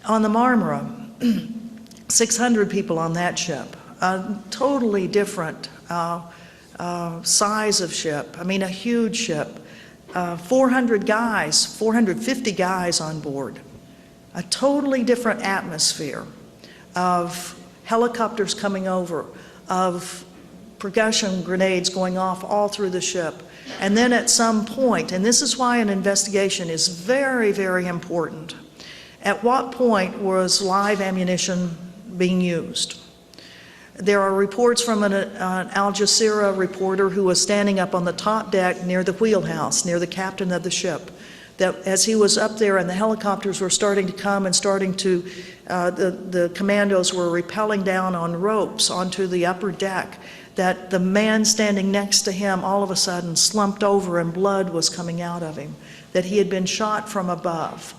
On the Marmara, 600 people on that ship, a totally different size of ship. I mean, a huge ship. 400 guys, 450 guys on board. A totally different atmosphere of helicopters coming over, of percussion grenades going off all through the ship. And then at some point, and this is why an investigation is very, very important, at what point was live ammunition being used? There are reports from an Al Jazeera reporter who was standing up on the top deck near the wheelhouse, near the captain of the ship, that as he was up there and the helicopters were starting to come and starting to, the commandos were rappelling down on ropes onto the upper deck, that the man standing next to him all of a sudden slumped over and blood was coming out of him, that he had been shot from above.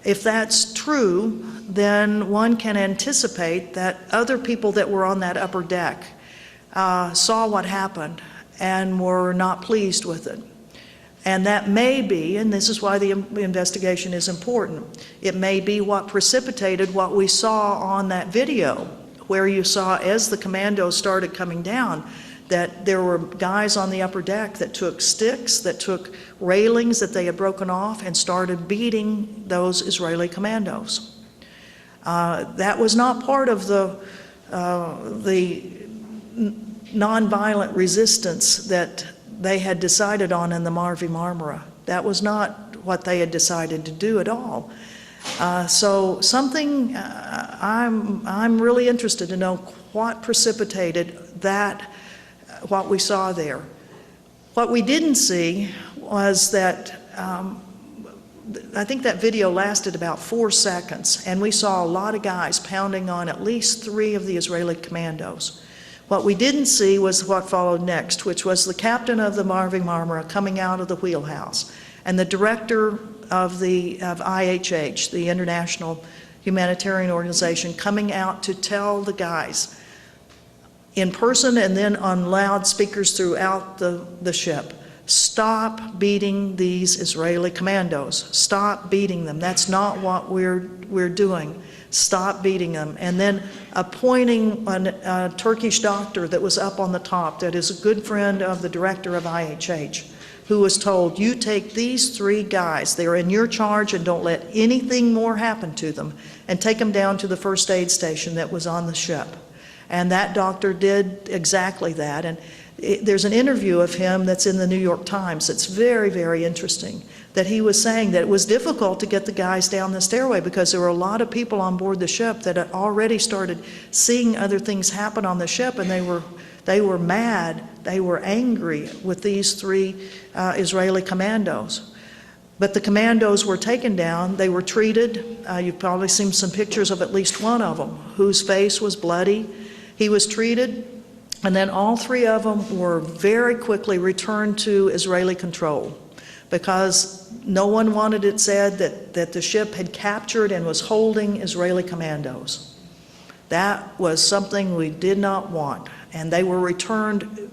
If that's true, then one can anticipate that other people that were on that upper deck saw what happened and were not pleased with it. And that may be, and this is why the investigation is important, it may be what precipitated what we saw on that video, where you saw as the commandos started coming down, that there were guys on the upper deck that took sticks, that took railings that they had broken off and started beating those Israeli commandos. That was not part of the nonviolent resistance that they had decided on in the Mavi Marmara. That was not what they had decided to do at all. So something, I'm really interested to know what precipitated that, what we saw there. What we didn't see was that, I think that video lasted about 4 seconds, and we saw a lot of guys pounding on at least 3 of the Israeli commandos. What we didn't see was what followed next, which was the captain of the Mavi Marmara coming out of the wheelhouse, and the director of IHH, the International Humanitarian Organization, coming out to tell the guys in person and then on loudspeakers throughout the ship, stop beating these Israeli commandos. Stop beating them. That's not what we're doing. Stop beating them. And then appointing a Turkish doctor that was up on the top, that is a good friend of the director of IHH, who was told, you take these 3 guys, they're in your charge, and don't let anything more happen to them, and take them down to the first aid station that was on the ship. And that doctor did exactly that. And there's an interview of him that's in the New York Times that's very, very interesting, that he was saying that it was difficult to get the guys down the stairway because there were a lot of people on board the ship that had already started seeing other things happen on the ship, and they were mad, they were angry with these 3 Israeli commandos. But the commandos were taken down, they were treated. You've probably seen some pictures of at least one of them whose face was bloody. He was treated, and then all 3 of them were very quickly returned to Israeli control, because no one wanted it said that the ship had captured and was holding Israeli commandos. That was something we did not want, and they were returned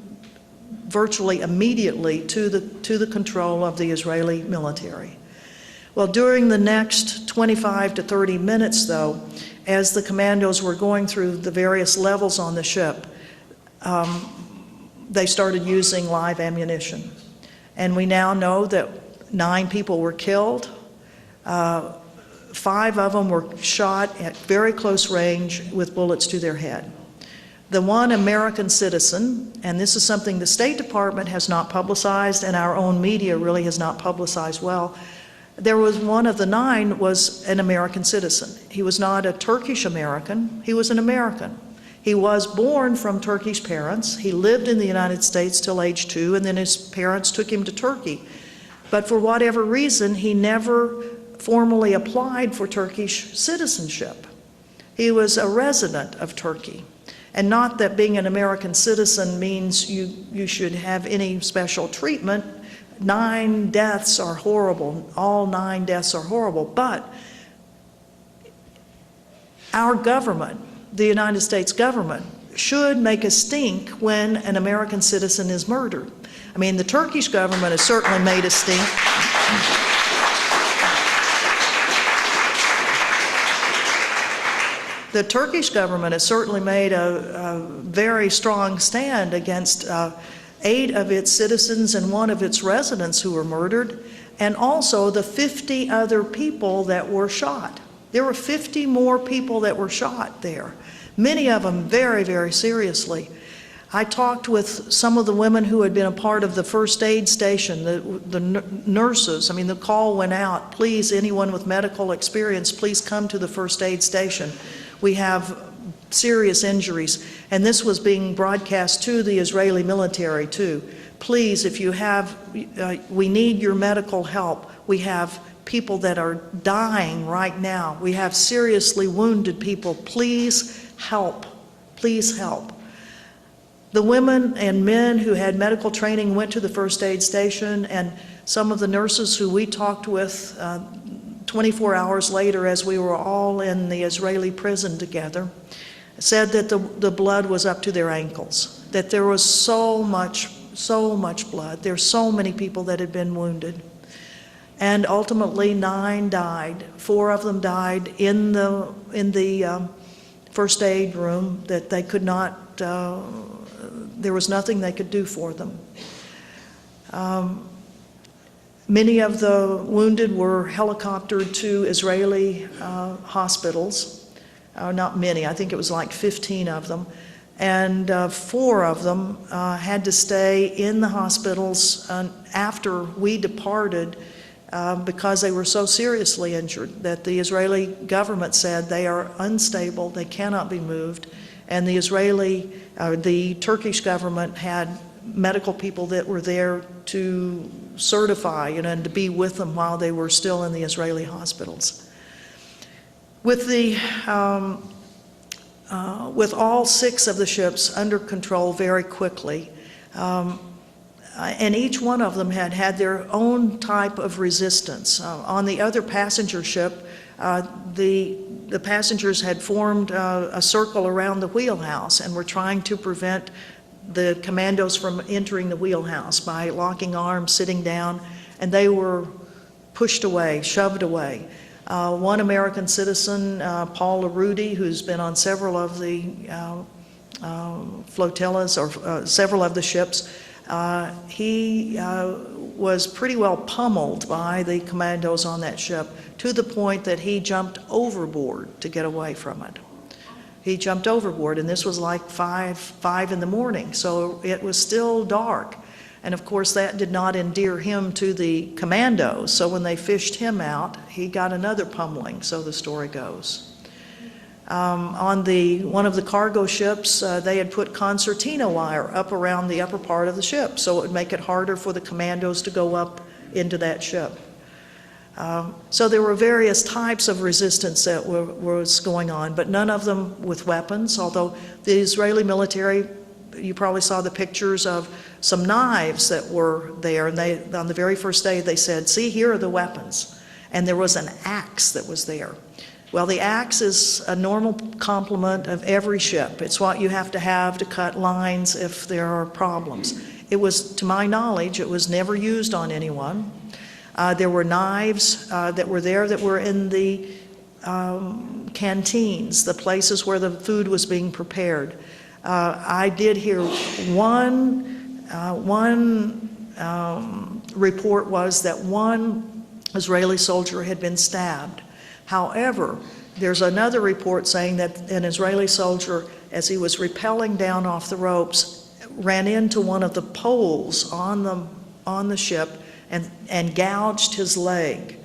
virtually immediately to the control of the Israeli military. Well, during the next 25 to 30 minutes, though, as the commandos were going through the various levels on the ship, they started using live ammunition. And we now know that 9 people were killed. 5 of them were shot at very close range with bullets to their head. The one American citizen, and this is something the State Department has not publicized and our own media really has not publicized well, there was one of the 9 was an American citizen. He was not a Turkish American, he was an American. He was born from Turkish parents. He lived in the United States till age 2, and then his parents took him to Turkey. But for whatever reason, he never formally applied for Turkish citizenship. He was a resident of Turkey. And not that being an American citizen means you should have any special treatment. 9 deaths are horrible. All 9 deaths are horrible. But our government, the United States government, should make a stink when an American citizen is murdered. I mean, the Turkish government has certainly made a stink. The Turkish government has certainly made a very strong stand against 8 of its citizens and 1 of its residents who were murdered, and also the 50 other people that were shot. There were 50 more people that were shot there, many of them very, very seriously. I talked with some of the women who had been a part of the first aid station, the nurses. I mean, the call went out, please, anyone with medical experience, please come to the first aid station. We have serious injuries. And this was being broadcast to the Israeli military too. Please, if you have, we need your medical help. We have people that are dying right now. We have seriously wounded people. Please help. Please help. The women and men who had medical training went to the first aid station, and some of the nurses who we talked with 24 hours later, as we were all in the Israeli prison together, said that the blood was up to their ankles, that there was so much blood. There's so many people that had been wounded. And ultimately 9 died. 4 of them died in the first aid room, that they could not, there was nothing they could do for them. Many of the wounded were helicoptered to Israeli hospitals. Not many, I think it was like 15 of them. And 4 of them had to stay in the hospitals after we departed because they were so seriously injured that the Israeli government said they are unstable, they cannot be moved. And the Turkish government had medical people that were there to certify, and to be with them while they were still in the Israeli hospitals. With all 6 of the ships under control very quickly, and each one of them had their own type of resistance. On the other passenger ship, the passengers had formed a circle around the wheelhouse and were trying to prevent the commandos from entering the wheelhouse by locking arms, sitting down, and they were pushed away, shoved away. One American citizen, Paul LaRudy, who's been on several of the flotillas or several of the ships, he was pretty well pummeled by the commandos on that ship, to the point that he jumped overboard to get away from it. He jumped overboard, and this was like 5 in the morning, so it was still dark. And of course that did not endear him to the commandos, so when they fished him out, he got another pummeling, so the story goes. On one of the cargo ships, they had put concertina wire up around the upper part of the ship, so it would make it harder for the commandos to go up into that ship. So there were various types of resistance that was going on, but none of them with weapons, although the Israeli military, you probably saw the pictures of some knives that were there, and on the very first day they said, see, here are the weapons. And there was an axe that was there. Well, the axe is a normal complement of every ship. It's what you have to cut lines if there are problems. It was, to my knowledge, it was never used on anyone. There were knives that were there that were in the canteens, the places where the food was being prepared. I did hear one report was that one Israeli soldier had been stabbed. However, there's another report saying that an Israeli soldier, as he was rappelling down off the ropes, ran into one of the poles on the ship and gouged his leg.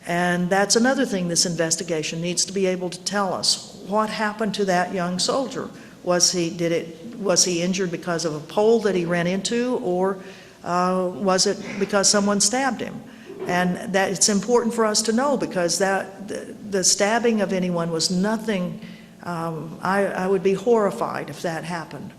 And that's another thing this investigation needs to be able to tell us. What happened to that young soldier? Was he injured because of a pole that he ran into, or was it because someone stabbed him? And that it's important for us to know, because the stabbing of anyone was nothing. I would be horrified if that happened.